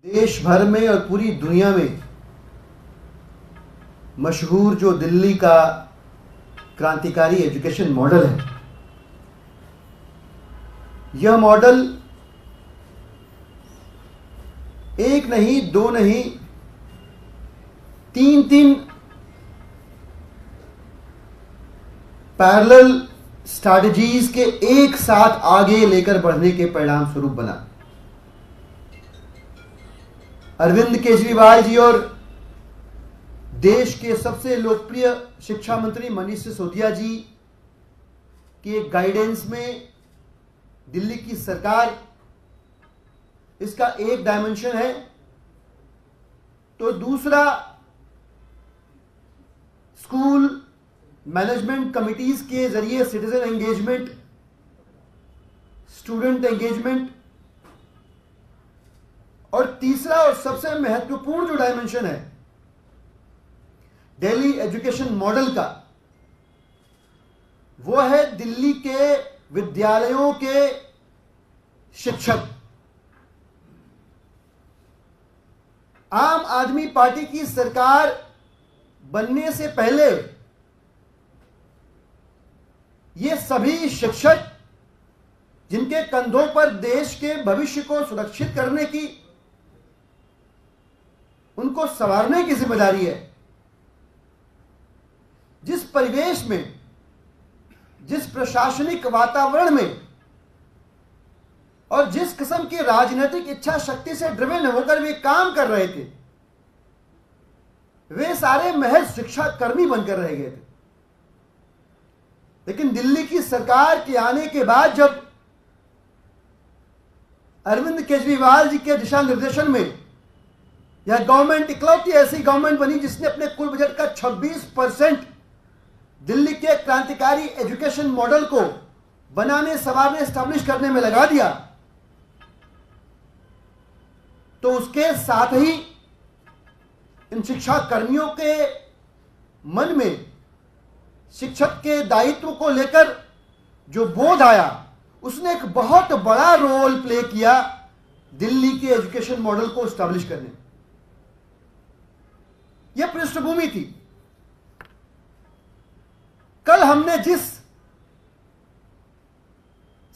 देश भर में और पूरी दुनिया में मशहूर जो दिल्ली का क्रांतिकारी एजुकेशन मॉडल है, यह मॉडल एक नहीं, दो नहीं, तीन पैरेलल स्ट्रैटेजीज के एक साथ आगे लेकर बढ़ने के परिणाम स्वरूप बना। अरविंद केजरीवाल जी और देश के सबसे लोकप्रिय शिक्षा मंत्री मनीष सिसोदिया जी के गाइडेंस में दिल्ली की सरकार, इसका एक डायमेंशन है, तो दूसरा स्कूल मैनेजमेंट कमिटीज के जरिए सिटीजन एंगेजमेंट, स्टूडेंट एंगेजमेंट, और तीसरा और सबसे महत्वपूर्ण जो डायमेंशन है दिल्ली एजुकेशन मॉडल का, वो है दिल्ली के विद्यालयों के शिक्षक। आम आदमी पार्टी की सरकार बनने से पहले ये सभी शिक्षक, जिनके कंधों पर देश के भविष्य को सुरक्षित करने की, उनको संवारने की जिम्मेदारी है, जिस परिवेश में, जिस प्रशासनिक वातावरण में और जिस किस्म की राजनीतिक इच्छा शक्ति से ड्रिवन होकर वे काम कर रहे थे, वे सारे महज शिक्षा कर्मी बनकर रह गए थे। लेकिन दिल्ली की सरकार के आने के बाद, जब अरविंद केजरीवाल जी के दिशा निर्देशन में यह गवर्नमेंट इकलौती ऐसी गवर्नमेंट बनी जिसने अपने कुल बजट का 26% दिल्ली के क्रांतिकारी एजुकेशन मॉडल को बनाने, संवारने, एस्टैब्लिश करने में लगा दिया, तो उसके साथ ही इन शिक्षा कर्मियों के मन में शिक्षक के दायित्व को लेकर जो बोध आया, उसने एक बहुत बड़ा रोल प्ले किया दिल्ली के एजुकेशन मॉडल को एस्टैब्लिश करने में। यह पृष्ठभूमि थी। कल हमने जिस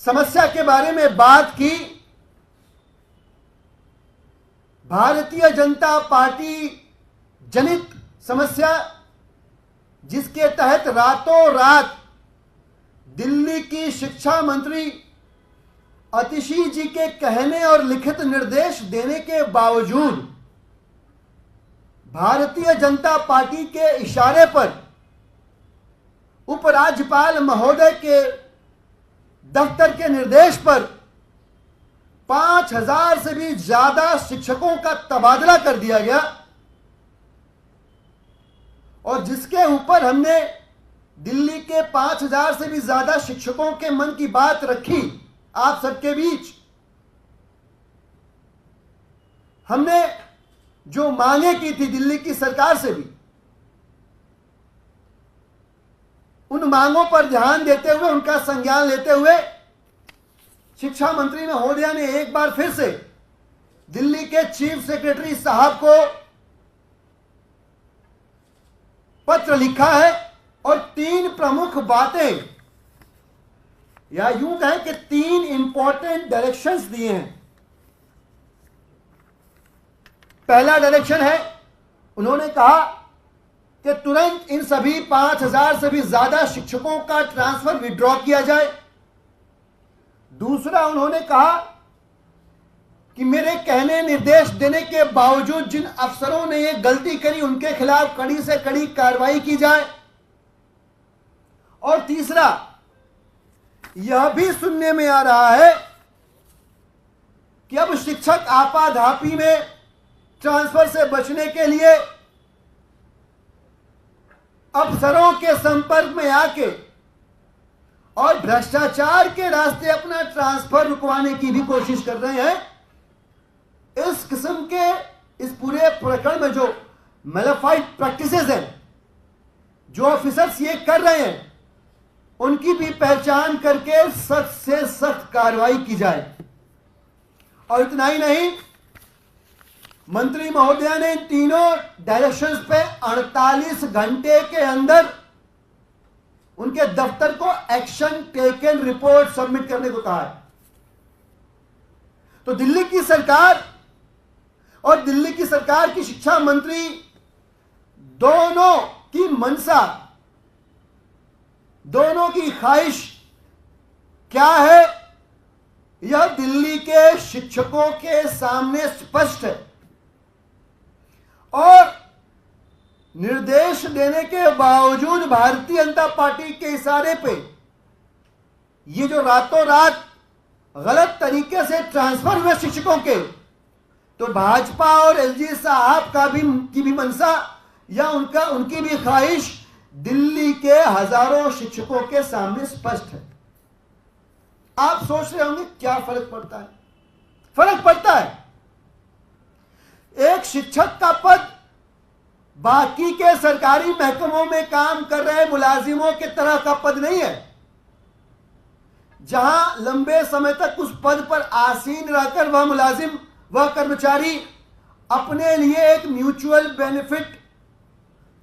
समस्या के बारे में बात की, भारतीय जनता पार्टी जनित समस्या, जिसके तहत रातों रात दिल्ली की शिक्षा मंत्री आतिशी जी के कहने और लिखित निर्देश देने के बावजूद भारतीय जनता पार्टी के इशारे पर उपराज्यपाल महोदय के दफ्तर के निर्देश पर 5000 से भी ज्यादा शिक्षकों का तबादला कर दिया गया, और जिसके ऊपर हमने दिल्ली के 5000 से भी ज्यादा शिक्षकों के मन की बात रखी आप सबके बीच। हमने जो मांगे की थी दिल्ली की सरकार से भी, उन मांगों पर ध्यान देते हुए, उनका संज्ञान लेते हुए, शिक्षा मंत्री महोदया ने एक बार फिर से दिल्ली के चीफ सेक्रेटरी साहब को पत्र लिखा है और 3 प्रमुख बातें, या यूं कहें कि 3 इंपॉर्टेंट डायरेक्शंस दिए हैं। पहला डायरेक्शन है, उन्होंने कहा कि तुरंत इन सभी 5000 से भी ज्यादा शिक्षकों का ट्रांसफर विड्रॉ किया जाए। दूसरा, उन्होंने कहा कि मेरे कहने, निर्देश देने के बावजूद जिन अफसरों ने यह गलती करी, उनके खिलाफ कड़ी से कड़ी कार्रवाई की जाए। और तीसरा, यह भी सुनने में आ रहा है कि अब शिक्षक आपाधापी में ट्रांसफर से बचने के लिए अफसरों के संपर्क में आके और भ्रष्टाचार के रास्ते अपना ट्रांसफर रुकवाने की भी कोशिश कर रहे हैं। इस किस्म के इस पूरे प्रकरण में जो मैलिफाइड प्रैक्टिसेस हैं, जो ऑफिसर्स ये कर रहे हैं, उनकी भी पहचान करके सख्त से सख्त कार्रवाई की जाए। और इतना ही नहीं, मंत्री महोदया ने तीनों डायरेक्शंस पे 48 घंटे के अंदर उनके दफ्तर को एक्शन टेकन रिपोर्ट सबमिट करने को कहा है। तो दिल्ली की सरकार और दिल्ली की सरकार की शिक्षा मंत्री दोनों की मंशा, दोनों की ख्वाहिश क्या है, यह दिल्ली के शिक्षकों के सामने स्पष्ट है। और निर्देश देने के बावजूद भारतीय जनता पार्टी के इशारे पे ये जो रातों रात गलत तरीके से ट्रांसफर हुए शिक्षकों के, तो भाजपा और एलजी साहब की भी मंशा या उनकी भी ख्वाहिश दिल्ली के हजारों शिक्षकों के सामने स्पष्ट है। आप सोच रहे होंगे क्या फर्क पड़ता है? फर्क पड़ता है। एक शिक्षक का पद बाकी के सरकारी महकमों में काम कर रहे मुलाजिमों के तरह का पद नहीं है, जहां लंबे समय तक उस पद पर आसीन रहकर वह मुलाजिम, वह कर्मचारी अपने लिए एक म्यूचुअल बेनिफिट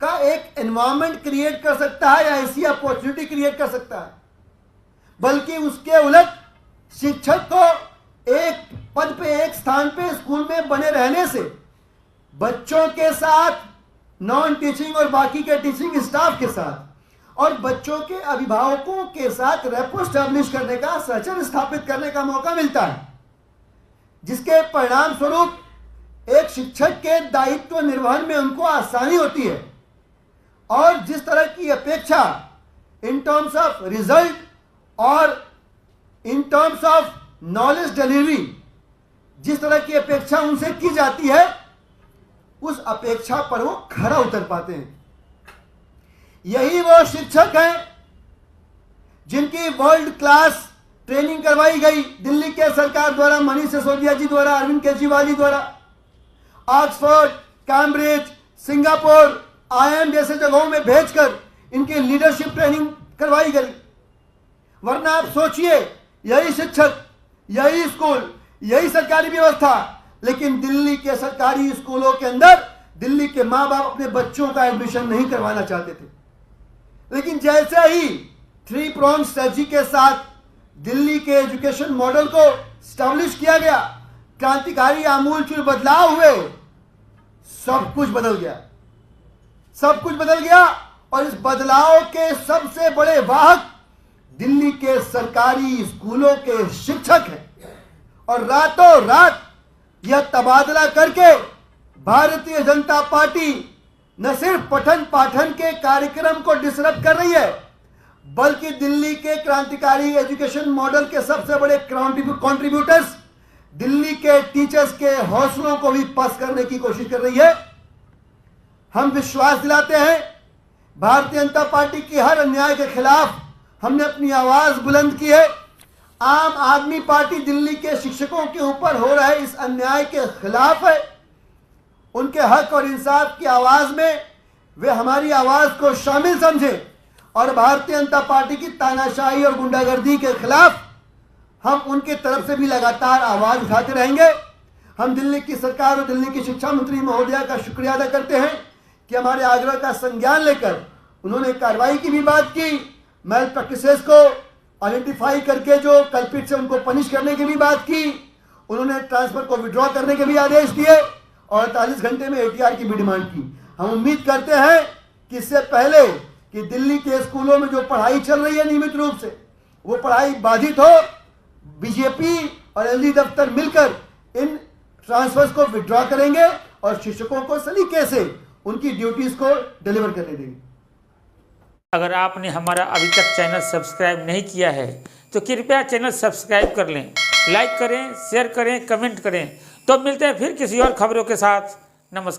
का एक एनवायरनमेंट क्रिएट कर सकता है या ऐसी अपॉर्चुनिटी क्रिएट कर सकता है, बल्कि उसके उलट शिक्षक को एक पद पे, एक स्थान पे स्कूल में बने रहने से बच्चों के साथ, नॉन टीचिंग और बाकी के टीचिंग स्टाफ के साथ और बच्चों के अभिभावकों के साथ रेपो स्टैब्लिश करने का, सहचर्य स्थापित करने का मौका मिलता है, जिसके परिणाम स्वरूप एक शिक्षक के दायित्व निर्वहन में उनको आसानी होती है। और जिस तरह की अपेक्षा इन टर्म्स ऑफ रिजल्ट और in terms of knowledge delivery, जिस तरह की अपेक्षा उनसे की जाती है, उस अपेक्षा पर वो खरा उतर पाते हैं। यही वो शिक्षक हैं जिनकी वर्ल्ड क्लास ट्रेनिंग करवाई गई दिल्ली के सरकार द्वारा, मनीष सिसोदिया जी द्वारा, अरविंद केजरीवाल जी द्वारा, ऑक्सफोर्ड, कैम्ब्रिज, सिंगापुर, IIM जैसे जगहों में भेजकर इनकी लीडरशिप ट्रेनिंग करवाई गई। वरना आप सोचिए, यही शिक्षक, यही स्कूल, यही सरकारी व्यवस्था, लेकिन दिल्ली के सरकारी स्कूलों के अंदर दिल्ली के मां बाप अपने बच्चों का एडमिशन नहीं करवाना चाहते थे। लेकिन जैसे ही 3 pronged स्ट्रेटजी के साथ दिल्ली के एजुकेशन मॉडल को स्टैब्लिश किया गया, क्रांतिकारी आमूलचूल बदलाव हुए, सब कुछ बदल गया, सब कुछ बदल गया। और इस बदलाव के सबसे बड़े वाहक दिल्ली के सरकारी स्कूलों के शिक्षक हैं। और रातों रात यह तबादला करके भारतीय जनता पार्टी न सिर्फ पठन पाठन के कार्यक्रम को डिसरप्ट कर रही है, बल्कि दिल्ली के क्रांतिकारी एजुकेशन मॉडल के सबसे बड़े कंट्रीब्यूटर्स दिल्ली के टीचर्स के हौसलों को भी पस्त करने की कोशिश कर रही है। हम विश्वास दिलाते हैं, भारतीय जनता पार्टी की हर अन्याय के खिलाफ हमने अपनी आवाज बुलंद की है। आम आदमी पार्टी दिल्ली के शिक्षकों के ऊपर हो रहे इस अन्याय के खिलाफ है। उनके हक और इंसाफ की आवाज में वे हमारी आवाज को शामिल समझे और भारतीय जनता पार्टी की तानाशाही और गुंडागर्दी के खिलाफ हम उनके तरफ से भी लगातार आवाज उठाते रहेंगे। हम दिल्ली की सरकार और दिल्ली की शिक्षा मंत्री महोदया का शुक्रिया अदा करते हैं कि हमारे आग्रह का संज्ञान लेकर उन्होंने कार्रवाई की भी बात की, मैल प्रैक्टिसेस को आइडेंटिफाई करके जो कल्पित से उनको पनिश करने की भी बात की, उन्होंने ट्रांसफर को विड्रॉ करने के भी आदेश दिए और 48 घंटे में ATR की भी डिमांड की। हम उम्मीद करते हैं कि इससे पहले कि दिल्ली के स्कूलों में जो पढ़ाई चल रही है नियमित रूप से, वो पढ़ाई बाधित हो, बीजेपी और एलजी दफ्तर मिलकर इन ट्रांसफर्स को विड्रॉ करेंगे और शिक्षकों को सलीके से उनकी ड्यूटीज को डिलीवर करने देंगे। अगर आपने हमारा अभी तक चैनल सब्सक्राइब नहीं किया है तो कृपया चैनल सब्सक्राइब कर लें, लाइक करें, शेयर करें, कमेंट करें। तो मिलते हैं फिर किसी और खबरों के साथ। नमस्कार।